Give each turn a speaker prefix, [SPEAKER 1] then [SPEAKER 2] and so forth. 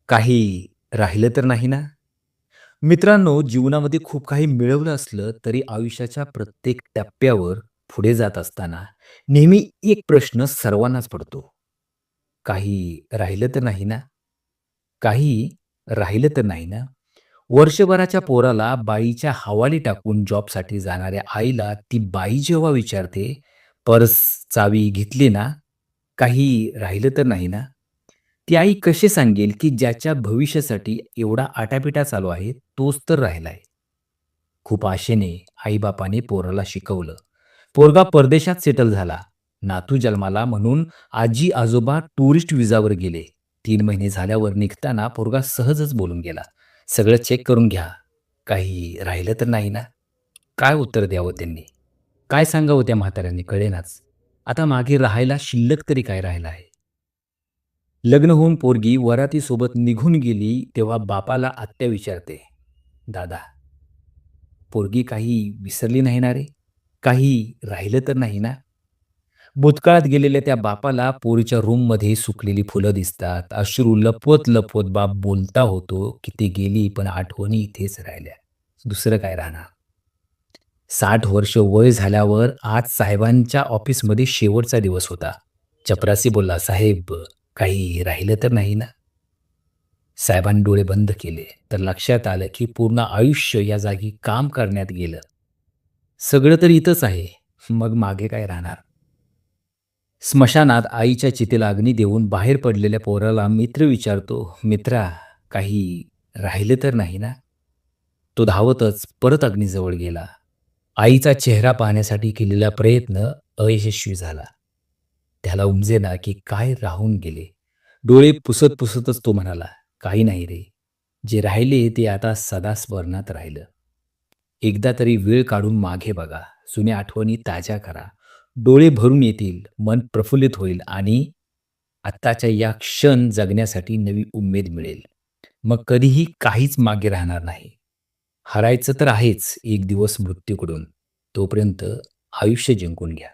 [SPEAKER 1] काही राहिलं तर नाही ना? मित्रांनो, जीवनामध्ये खूप काही मिळवलं असलं तरी आयुष्याच्या प्रत्येक टप्प्यावर पुढे जात असताना नेहमी एक प्रश्न सर्वांनाच पडतो. काही राहिलं तर नाही ना? काही राहिलं तर नाही ना? वर्षभराच्या पोराला बाईच्या हवाली टाकून जॉबसाठी जाणाऱ्या आईला ती बाई जेव्हा विचारते, "पर्स, चावी घेतली ना? काही राहिलं तर नाही ना?" ती आई कशी सांगेल, की ज्याच्या भविष्यासाठी एवढा आटापिटा चालू आहे, तोच तर राहिलाय. खूप आशेने आई-बापाने पोराला शिकवलं. पोरगा परदेशात सेटल झाला. नातू जन्माला म्हणून आजी-आजोबा टुरिस्ट व्हिसावर गेले. 3 महिने झाल्यावर निघताना पोरगा सहजच बोलून गेला, "सगळं चेक करून घ्या. काही राहिलं तर नाही ना?" काय उत्तर द्यावं त्यांनी? काय सांगावं त्या म्हाताऱ्यांनी कळेनाच. आता मागे राहायला शिल्लक तरी काय राहिलं आहे? लग्न होऊन पोरगी वरातीसोबत निघून गेली, तेव्हा बापाला आत्या विचारते, "दादा, पोरगी काही विसरली नाही ना रे? काही राहिलं तर नाही ना?" भूतकाळात गेलेल्या त्या बापाला पोरीच्या रूममध्ये सुकलेली फुलं दिसतात. अश्रू लपवत-लपवत बाप बोलता होतो, की "ती गेली, पण आठवणी इथेच राहिल्या." दुसरं काय राहणार? 60 वर्ष वय झाल्यावर आज साहेबांच्या ऑफिसमध्ये शेवटचा दिवस होता. चपरासी बोलला, "साहेब, काही राहिलं तर नाही ना?" साहेबांनी डोळे बंद केले, तर लक्षात आलं, की पूर्ण आयुष्य या जागी काम करण्यात गेलं. सगळं तर इथंच आहे. मग मागे काय राहणार? स्मशानात आईच्या चितेला अग्नी देऊन बाहेर पडलेल्या पोराला मित्र विचारतो, "मित्रा, काही राहिलं तर नाही ना?" तो धावतच परत अग्नीजवळ गेला. आईचा चेहरा पाहण्यासाठी केलेला प्रयत्न अयशस्वी झाला. त्याला उमजेना की काय राहून गेले. डोळे पुसत-पुसतच तो म्हणाला, "काही नाही रे. जे राहिले ते आता सदा स्मरणात राहिलं." एकदा तरी वेळ काढून मागे बघा. जुन्या आठवणी ताज्या करा. डोळे भरून येतील, मन प्रफुल्लित होईल आणि आत्ताच्या या क्षण जगण्यासाठी नवी उमेद मिळेल. मग कधीही काहीच मागे राहणार नाही. हरायचं तर आहेच एक दिवस मृत्यूकडून. तोपर्यंत आयुष्य जिंकून घ्या.